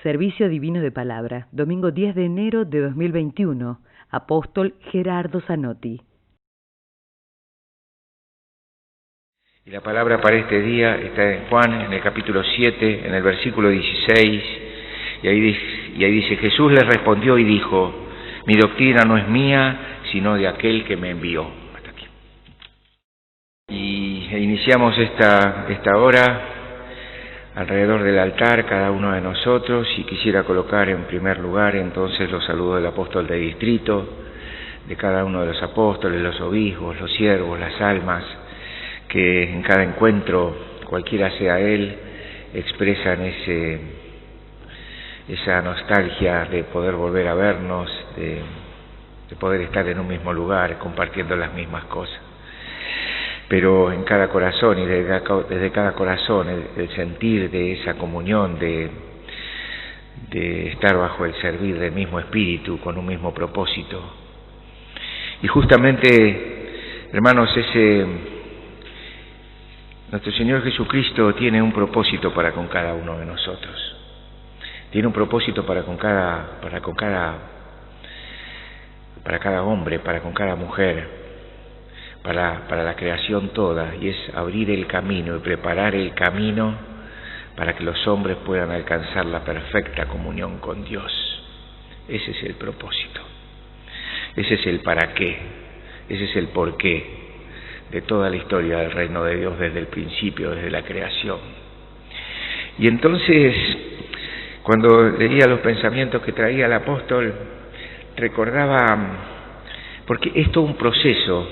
Servicio Divino de Palabra, domingo 10 de enero de 2021, Apóstol Gerardo Zanotti. Y la palabra para este día está en Juan, en el capítulo 7, en el versículo 16, y ahí dice, Jesús le respondió y dijo, mi doctrina no es mía, sino de aquel que me envió. Hasta aquí. Y iniciamos esta hora alrededor del altar, cada uno de nosotros, y quisiera colocar en primer lugar entonces los saludos del apóstol de distrito, de cada uno de los apóstoles, los obispos, los siervos, las almas, que en cada encuentro, cualquiera sea él, expresan esa nostalgia de poder volver a vernos, de poder estar en un mismo lugar, compartiendo las mismas cosas. Pero en cada corazón y desde cada corazón el sentir de esa comunión, de estar bajo el servir del mismo espíritu, con un mismo propósito. Y justamente, hermanos, nuestro Señor Jesucristo tiene un propósito para con cada uno de nosotros. Tiene un propósito para cada hombre, para con cada mujer, para la creación toda, y es abrir el camino y preparar el camino para que los hombres puedan alcanzar la perfecta comunión con Dios. Ese es el propósito, ese es el para qué, ese es el por qué de toda la historia del reino de Dios desde el principio, desde la creación. Y entonces, cuando leía los pensamientos que traía el apóstol, recordaba, porque es todo un proceso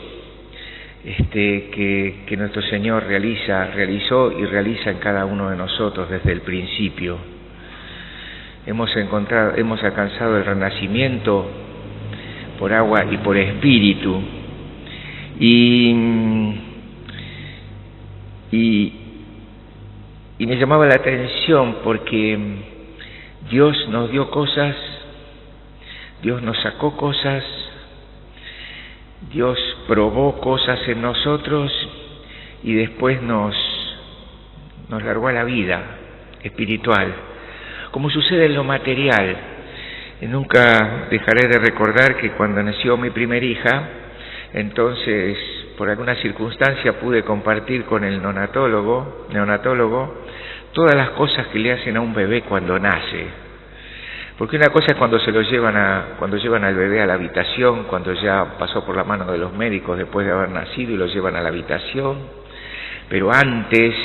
que nuestro Señor realizó y realiza en cada uno de nosotros desde el principio. Hemos alcanzado el renacimiento por agua y por espíritu, y me llamaba la atención porque Dios nos dio cosas, Dios nos sacó cosas, Dios probó cosas en nosotros y después nos largó a la vida espiritual, como sucede en lo material. Nunca dejaré de recordar que cuando nació mi primer hija, entonces por alguna circunstancia pude compartir con el neonatólogo todas las cosas que le hacen a un bebé cuando nace. Porque una cosa es cuando llevan al bebé a la habitación, cuando ya pasó por la mano de los médicos después de haber nacido y lo llevan a la habitación, pero antes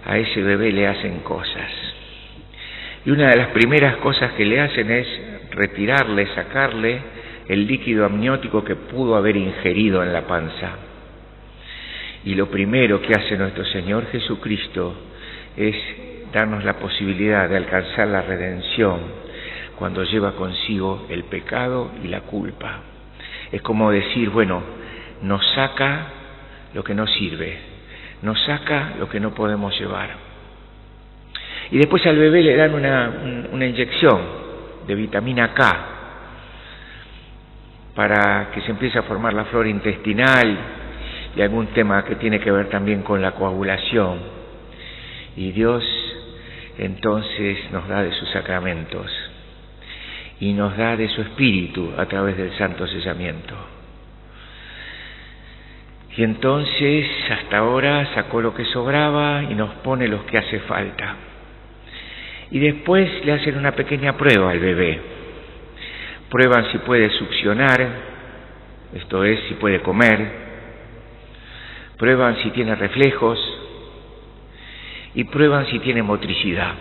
a ese bebé le hacen cosas. Y una de las primeras cosas que le hacen es sacarle el líquido amniótico que pudo haber ingerido en la panza. Y lo primero que hace nuestro Señor Jesucristo es darnos la posibilidad de alcanzar la redención cuando lleva consigo el pecado y la culpa. Es como decir, bueno, nos saca lo que no sirve, nos saca lo que no podemos llevar. Y después al bebé le dan una inyección de vitamina K para que se empiece a formar la flora intestinal y algún tema que tiene que ver también con la coagulación. Y Dios entonces nos da de sus sacramentos y nos da de su espíritu a través del santo sellamiento. Y entonces hasta ahora sacó lo que sobraba y nos pone lo que hace falta. Y después le hacen una pequeña prueba al bebé. Prueban si puede succionar, esto es, si puede comer. Prueban si tiene reflejos. Y prueban si tiene motricidad,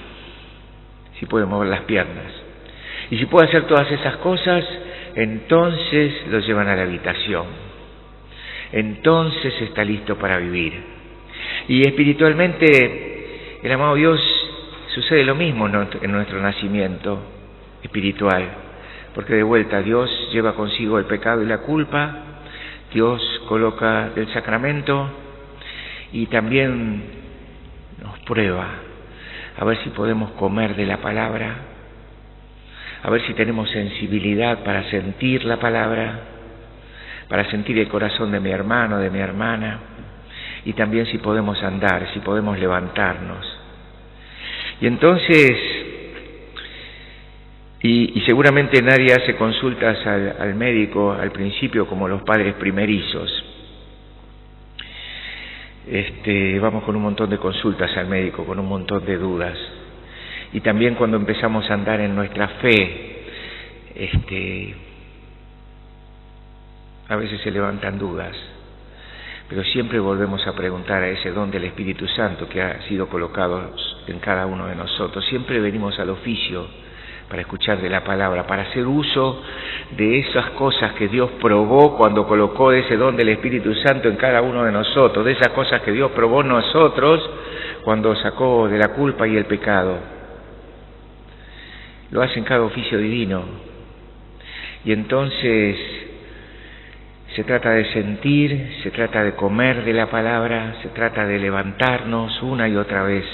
si puede mover las piernas. Y si puede hacer todas esas cosas, entonces lo llevan a la habitación. Entonces está listo para vivir. Y espiritualmente, el amado Dios, sucede lo mismo en nuestro nacimiento espiritual. Porque de vuelta Dios lleva consigo el pecado y la culpa, Dios coloca el sacramento y también nos prueba a ver si podemos comer de la palabra, a ver si tenemos sensibilidad para sentir la palabra, para sentir el corazón de mi hermano, de mi hermana, y también si podemos andar, si podemos levantarnos. Y entonces Y seguramente nadie hace consultas al médico al principio como los padres primerizos. Vamos con un montón de consultas al médico, con un montón de dudas. Y también cuando empezamos a andar en nuestra fe, a veces se levantan dudas, pero siempre volvemos a preguntar a ese don del Espíritu Santo que ha sido colocado en cada uno de nosotros. Siempre venimos al oficio para escuchar de la palabra, para hacer uso de esas cosas que Dios probó cuando colocó ese don del Espíritu Santo en cada uno de nosotros, de esas cosas que Dios probó en nosotros cuando sacó de la culpa y el pecado. Lo hace en cada oficio divino. Y entonces se trata de sentir, se trata de comer de la palabra, se trata de levantarnos una y otra vez.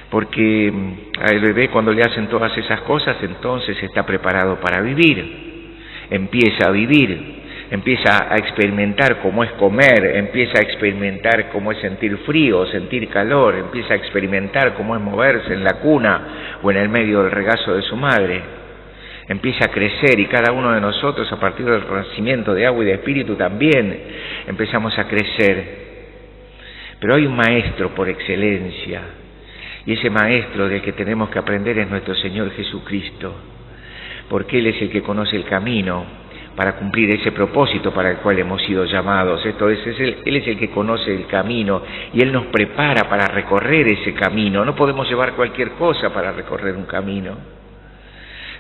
Porque al bebé cuando le hacen todas esas cosas, entonces está preparado para vivir. Empieza a vivir, empieza a experimentar cómo es comer, empieza a experimentar cómo es sentir frío, sentir calor, empieza a experimentar cómo es moverse en la cuna o en el medio del regazo de su madre. Empieza a crecer y cada uno de nosotros, a partir del nacimiento de agua y de espíritu también, empezamos a crecer. Pero hay un maestro por excelencia, y ese maestro del que tenemos que aprender es nuestro Señor Jesucristo, porque Él es el que conoce el camino para cumplir ese propósito para el cual hemos sido llamados. Él es el que conoce el camino y Él nos prepara para recorrer ese camino. No podemos llevar cualquier cosa para recorrer un camino.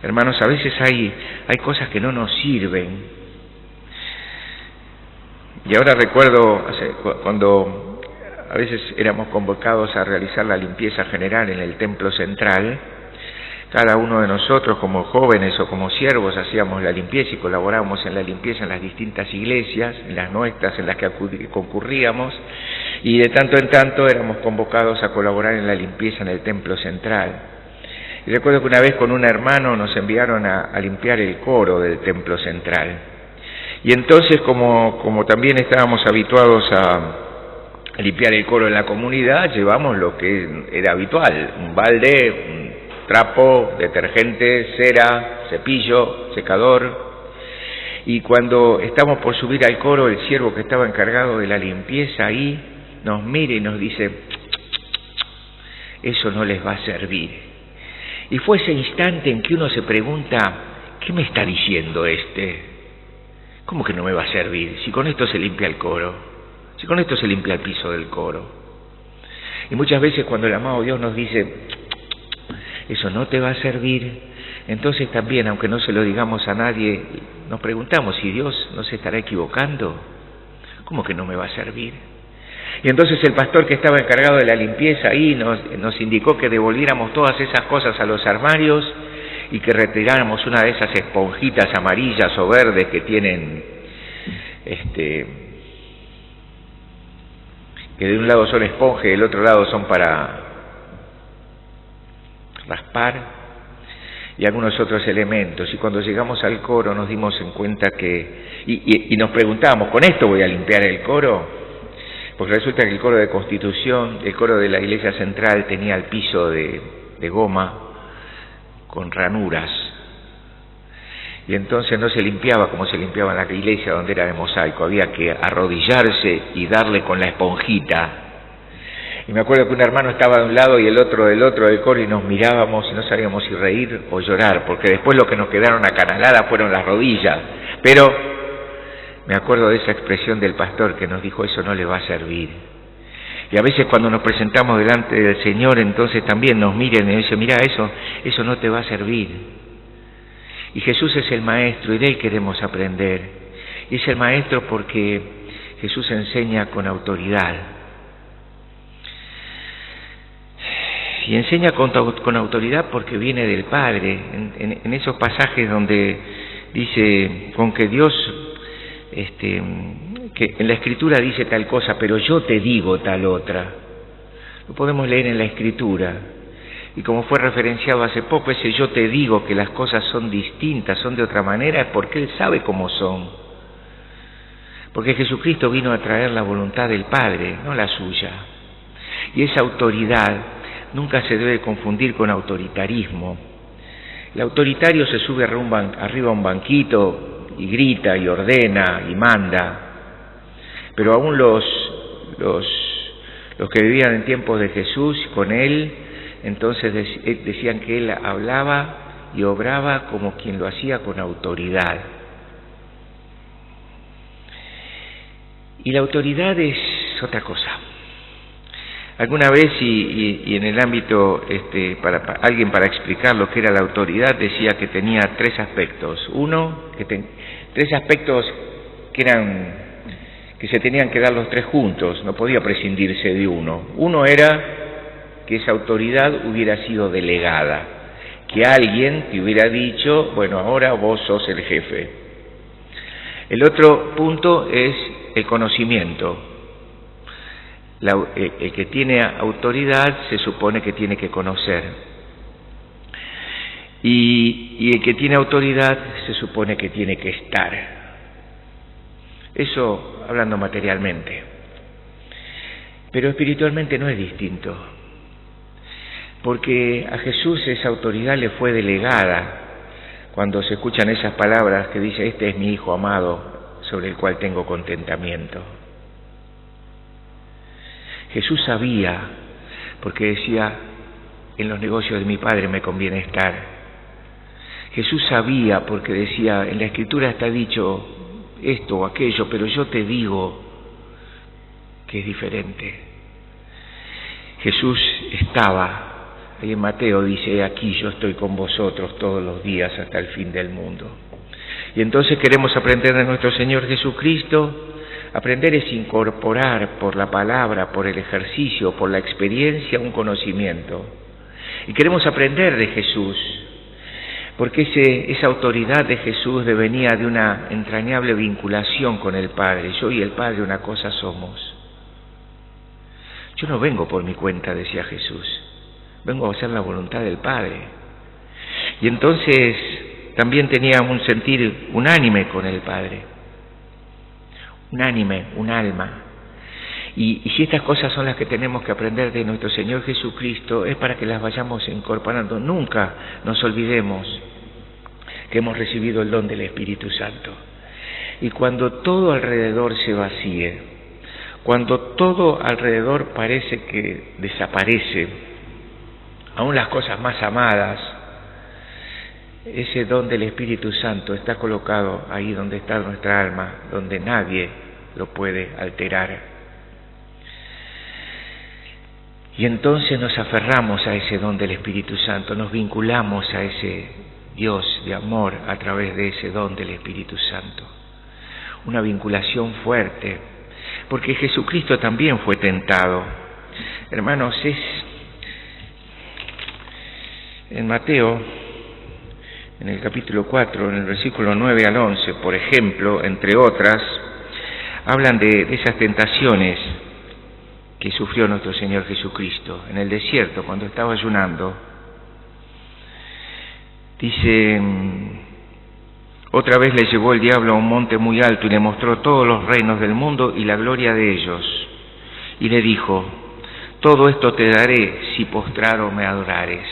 Hermanos, a veces hay cosas que no nos sirven. Y ahora recuerdo cuando a veces éramos convocados a realizar la limpieza general en el templo central. Cada uno de nosotros, como jóvenes o como siervos, hacíamos la limpieza y colaborábamos en la limpieza en las distintas iglesias, en las nuestras, en las que concurríamos, y de tanto en tanto éramos convocados a colaborar en la limpieza en el templo central. Y recuerdo que una vez con un hermano nos enviaron a limpiar el coro del templo central. Y entonces, como también estábamos habituados a limpiar el coro en la comunidad, llevamos lo que era habitual, un balde, un trapo, detergente, cera, cepillo, secador. Y cuando estamos por subir al coro, el siervo que estaba encargado de la limpieza ahí nos mira y nos dice: eso no les va a servir. Y fue ese instante en que uno se pregunta: ¿qué me está diciendo este? ¿Cómo que no me va a servir? Si con esto se limpia el coro, si con esto se limpia el piso del coro. Y muchas veces cuando el amado Dios nos dice: eso no te va a servir, entonces también, aunque no se lo digamos a nadie, nos preguntamos si Dios no se estará equivocando. ¿Cómo que no me va a servir? Y entonces el pastor que estaba encargado de la limpieza ahí nos indicó que devolviéramos todas esas cosas a los armarios y que retiráramos una de esas esponjitas amarillas o verdes que tienen, que de un lado son esponja y del otro lado son para raspar, y algunos otros elementos. Y cuando llegamos al coro nos dimos en cuenta que, y nos preguntábamos: ¿con esto voy a limpiar el coro? Porque resulta que el coro de Constitución, el coro de la iglesia central, tenía el piso de goma con ranuras, y entonces no se limpiaba como se limpiaba en la iglesia donde era de mosaico, había que arrodillarse y darle con la esponjita. Y me acuerdo que un hermano estaba de un lado y el otro del otro del coro, y nos mirábamos y no sabíamos si reír o llorar, porque después lo que nos quedaron acanaladas fueron las rodillas. Pero me acuerdo de esa expresión del pastor que nos dijo: eso no le va a servir. Y a veces cuando nos presentamos delante del Señor, entonces también nos miren y dicen: mira, eso no te va a servir. Y Jesús es el maestro y de Él queremos aprender. Y es el maestro porque Jesús enseña con autoridad. Y enseña con autoridad porque viene del Padre. En esos pasajes donde dice con que Dios, que en la Escritura dice tal cosa, pero yo te digo tal otra. Lo podemos leer en la Escritura. Y como fue referenciado hace poco, ese yo te digo que las cosas son distintas, son de otra manera, es porque Él sabe cómo son. Porque Jesucristo vino a traer la voluntad del Padre, no la suya. Y esa autoridad nunca se debe confundir con autoritarismo. El autoritario se sube arriba a un banquito y grita y ordena y manda, pero aún los que vivían en tiempos de Jesús con él, entonces decían que él hablaba y obraba como quien lo hacía con autoridad. Y la autoridad es otra cosa. Alguna vez, y en el ámbito, alguien para explicar lo que era la autoridad decía que tenía tres aspectos. Tres aspectos que se tenían que dar los tres juntos, no podía prescindirse de uno. Uno era que esa autoridad hubiera sido delegada, que alguien te hubiera dicho, bueno, ahora vos sos el jefe. El otro punto es el conocimiento. El que tiene autoridad se supone que tiene que conocer. Y el que tiene autoridad se supone que tiene que estar. Eso hablando materialmente. Pero espiritualmente no es distinto. Porque a Jesús esa autoridad le fue delegada cuando se escuchan esas palabras que dice: este es mi Hijo amado, sobre el cual tengo contentamiento. Jesús sabía, porque decía: en los negocios de mi Padre me conviene estar. Jesús sabía, porque decía: en la Escritura está dicho esto o aquello, pero yo te digo que es diferente. Jesús estaba. Ahí en Mateo dice: aquí yo estoy con vosotros todos los días hasta el fin del mundo. Y entonces queremos aprender de nuestro Señor Jesucristo. Aprender es incorporar por la palabra, por el ejercicio, por la experiencia, un conocimiento. Y queremos aprender de Jesús, porque esa autoridad de Jesús devenía de una entrañable vinculación con el Padre. Yo y el Padre una cosa somos. Yo no vengo por mi cuenta, decía Jesús. Vengo a hacer la voluntad del Padre. Y entonces también tenía un sentir unánime con el Padre. Unánime, un alma. Y si estas cosas son las que tenemos que aprender de nuestro Señor Jesucristo, es para que las vayamos incorporando. Nunca nos olvidemos que hemos recibido el don del Espíritu Santo. Y cuando todo alrededor se vacíe, cuando todo alrededor parece que desaparece, aún las cosas más amadas, ese don del Espíritu Santo está colocado ahí donde está nuestra alma, donde nadie lo puede alterar. Y entonces nos aferramos a ese don del Espíritu Santo, nos vinculamos a ese Dios de amor a través de ese don del Espíritu Santo. Una vinculación fuerte, porque Jesucristo también fue tentado. Hermanos, en Mateo, en el capítulo 4, en el versículo 9 al 11, por ejemplo, entre otras, hablan de esas tentaciones que sufrió nuestro Señor Jesucristo en el desierto cuando estaba ayunando. Dice: otra vez le llevó el diablo a un monte muy alto y le mostró todos los reinos del mundo y la gloria de ellos. Y le dijo: todo esto te daré si postrado me adorares.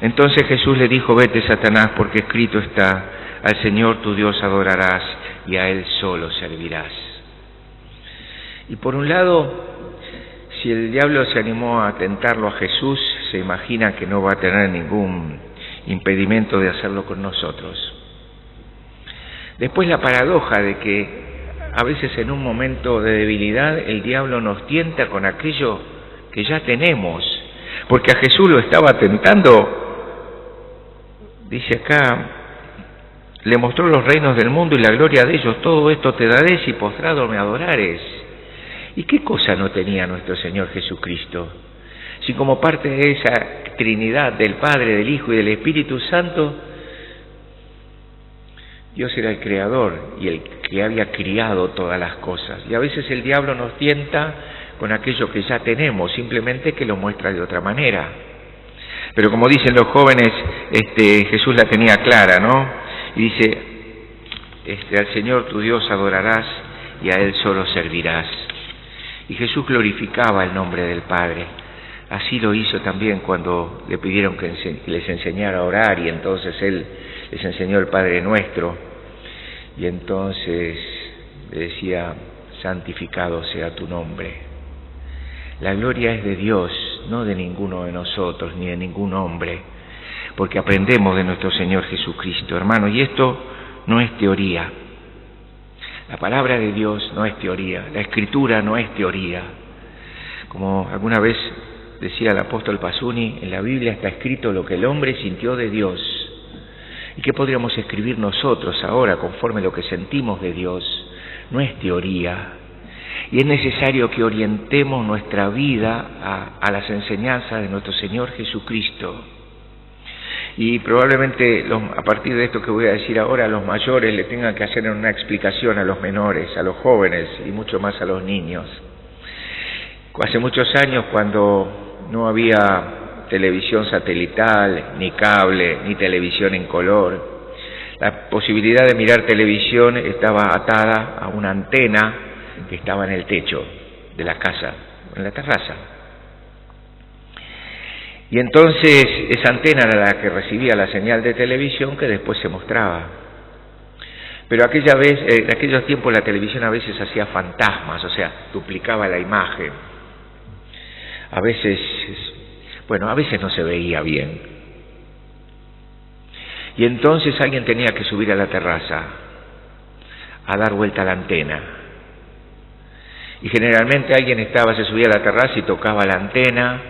Entonces Jesús le dijo: vete, Satanás, porque escrito está: al Señor tu Dios adorarás y a Él solo servirás. Y por un lado, si el diablo se animó a tentarlo a Jesús, se imagina que no va a tener ningún impedimento de hacerlo con nosotros. Después la paradoja de que a veces en un momento de debilidad el diablo nos tienta con aquello que ya tenemos, porque a Jesús lo estaba tentando. Dice acá: le mostró los reinos del mundo y la gloria de ellos. Todo esto te daré si postrado me adorares. ¿Y qué cosa no tenía nuestro Señor Jesucristo? Si como parte de esa Trinidad del Padre, del Hijo y del Espíritu Santo, Dios era el Creador y el que había criado todas las cosas. Y a veces el diablo nos tienta con aquello que ya tenemos, simplemente que lo muestra de otra manera. Pero como dicen los jóvenes, Jesús la tenía clara, ¿no? Y dice: al Señor tu Dios adorarás y a Él solo servirás. Y Jesús glorificaba el nombre del Padre. así lo hizo también cuando le pidieron que les enseñara a orar, y entonces Él les enseñó el Padre Nuestro, y entonces le decía: santificado sea tu nombre. La gloria es de Dios, no de ninguno de nosotros, ni de ningún hombre, porque aprendemos de nuestro Señor Jesucristo, hermanos, y esto no es teoría. La palabra de Dios no es teoría, la Escritura no es teoría. Como alguna vez decía el apóstol Pasuni, en la Biblia está escrito lo que el hombre sintió de Dios. ¿Y qué podríamos escribir nosotros ahora conforme a lo que sentimos de Dios? No es teoría. Y es necesario que orientemos nuestra vida a las enseñanzas de nuestro Señor Jesucristo. Y probablemente a partir de esto que voy a decir ahora, los mayores le tengan que hacer una explicación a los menores, a los jóvenes y mucho más a los niños. Hace muchos años, cuando no había televisión satelital, ni cable, ni televisión en color, la posibilidad de mirar televisión estaba atada a una antena que estaba en el techo de la casa, en la terraza. Y entonces esa antena era la que recibía la señal de televisión que después se mostraba. Pero en aquellos tiempos la televisión a veces hacía fantasmas, o sea, duplicaba la imagen. A veces no se veía bien. Y entonces alguien tenía que subir a la terraza a dar vuelta a la antena. Y generalmente se subía a la terraza y tocaba la antena,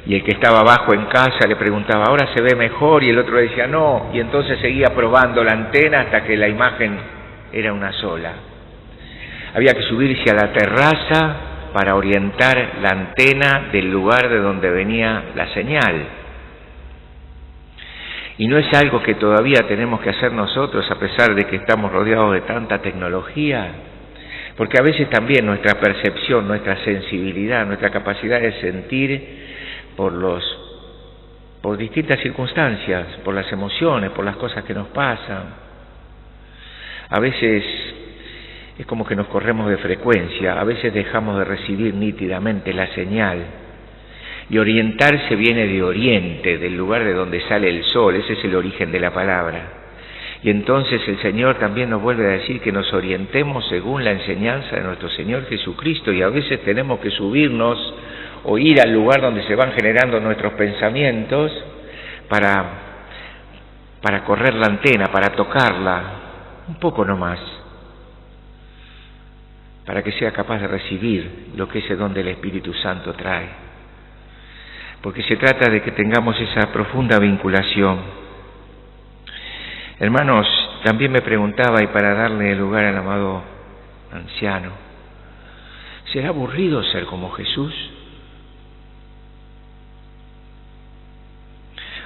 y el que estaba abajo en casa le preguntaba: ¿ahora se ve mejor? Y el otro le decía: no, y entonces seguía probando la antena hasta que la imagen era una sola. Había que subirse a la terraza para orientar la antena del lugar de donde venía la señal. Y no es algo que todavía tenemos que hacer nosotros, a pesar de que estamos rodeados de tanta tecnología, porque a veces también nuestra percepción, nuestra sensibilidad, nuestra capacidad de sentir por distintas circunstancias, por las emociones, por las cosas que nos pasan, a veces es como que nos corremos de frecuencia, a veces dejamos de recibir nítidamente la señal. Y orientarse viene de oriente, del lugar de donde sale el sol, ese es el origen de la palabra. Y entonces el Señor también nos vuelve a decir que nos orientemos según la enseñanza de nuestro Señor Jesucristo, y a veces tenemos que subirnos o ir al lugar donde se van generando nuestros pensamientos para correr la antena, para tocarla, un poco nomás, para que sea capaz de recibir lo que ese don del Espíritu Santo trae. Porque se trata de que tengamos esa profunda vinculación. Hermanos, también me preguntaba, y para darle lugar al amado anciano, ¿será aburrido ser como Jesús?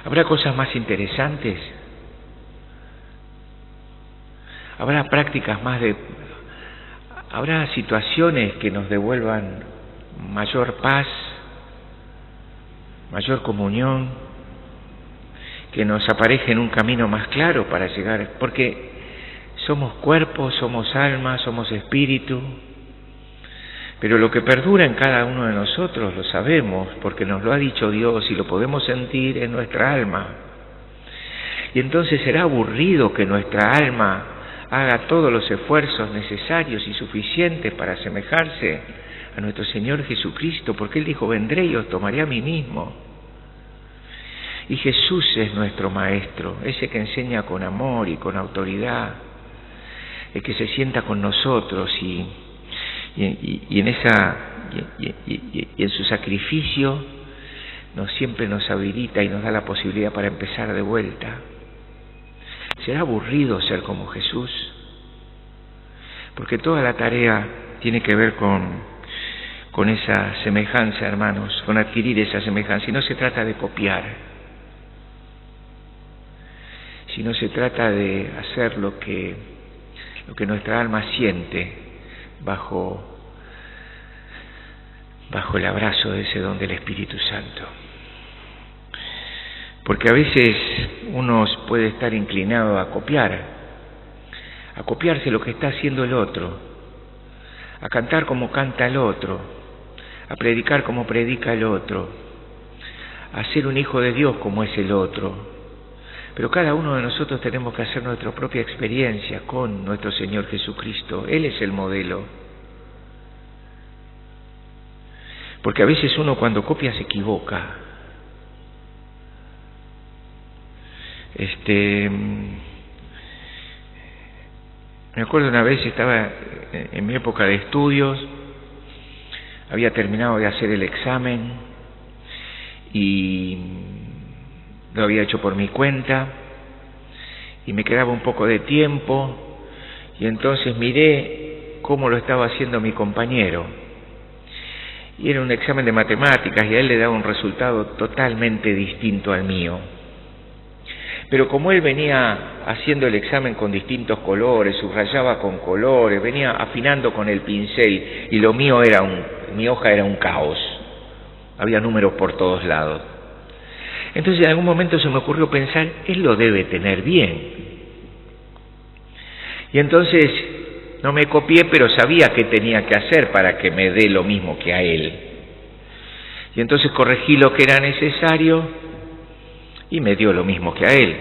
¿Habrá cosas más interesantes? ¿Habrá prácticas habrá situaciones que nos devuelvan mayor paz, mayor comunión, que nos aparejen un camino más claro para llegar? Porque somos cuerpo, somos alma, somos espíritu, pero lo que perdura en cada uno de nosotros lo sabemos, porque nos lo ha dicho Dios y lo podemos sentir en nuestra alma. Y entonces será aburrido que nuestra alma haga todos los esfuerzos necesarios y suficientes para asemejarse a nuestro Señor Jesucristo, porque Él dijo: vendré y os tomaré a mí mismo. Y Jesús es nuestro Maestro, ese que enseña con amor y con autoridad, el que se sienta con nosotros y en su sacrificio siempre nos habilita y nos da la posibilidad para empezar de vuelta. ¿Será aburrido ser como Jesús? Porque toda la tarea tiene que ver con esa semejanza, hermanos, con adquirir esa semejanza. Y no se trata de copiar, sino se trata de hacer lo que nuestra alma siente bajo el abrazo de ese don del Espíritu Santo. Porque a veces uno puede estar inclinado a copiarse lo que está haciendo el otro, a cantar como canta el otro, a predicar como predica el otro, a ser un hijo de Dios como es el otro. Pero cada uno de nosotros tenemos que hacer nuestra propia experiencia con nuestro Señor Jesucristo. Él es el modelo. Porque a veces uno cuando copia se equivoca. Me acuerdo una vez, estaba en mi época de estudios, había terminado de hacer el examen y lo había hecho por mi cuenta y me quedaba un poco de tiempo y entonces miré cómo lo estaba haciendo mi compañero. Y era un examen de matemáticas y a él le daba un resultado totalmente distinto al mío. Pero como él venía haciendo el examen con distintos colores, subrayaba con colores, venía afinando con el pincel y lo mío mi hoja era un caos. Había números por todos lados. Entonces en algún momento se me ocurrió pensar, él lo debe tener bien. Y entonces no me copié, pero sabía qué tenía que hacer para que me dé lo mismo que a él. Y entonces corregí lo que era necesario y me dio lo mismo que a él.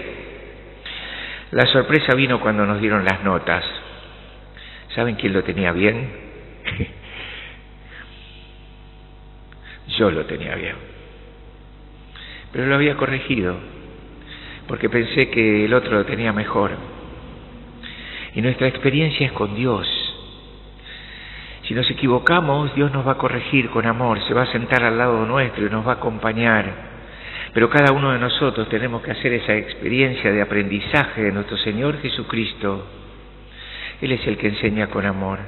La sorpresa vino cuando nos dieron las notas. ¿Saben quién lo tenía bien? Yo lo tenía bien. Pero lo había corregido, porque pensé que el otro lo tenía mejor. Y nuestra experiencia es con Dios. Si nos equivocamos, Dios nos va a corregir con amor, se va a sentar al lado nuestro y nos va a acompañar. Pero cada uno de nosotros tenemos que hacer esa experiencia de aprendizaje de nuestro Señor Jesucristo. Él es el que enseña con amor.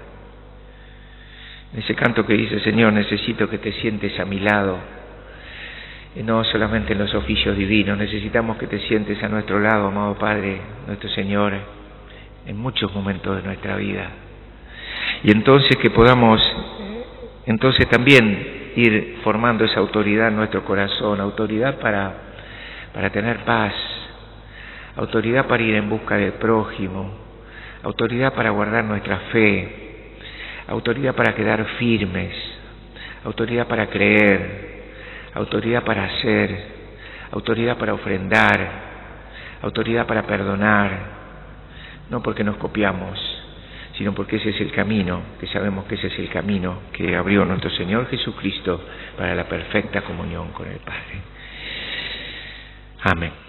En ese canto que dice, Señor, necesito que te sientes a mi lado. Y no solamente en los oficios divinos, necesitamos que te sientes a nuestro lado, amado Padre, nuestro Señor, en muchos momentos de nuestra vida. Y entonces que podamos, también ir formando esa autoridad en nuestro corazón, autoridad para tener paz, autoridad para ir en busca del prójimo, autoridad para guardar nuestra fe, autoridad para quedar firmes, autoridad para creer, autoridad para hacer, autoridad para ofrendar, autoridad para perdonar, no porque nos copiamos, sino porque ese es el camino, que sabemos que ese es el camino que abrió nuestro Señor Jesucristo para la perfecta comunión con el Padre. Amén.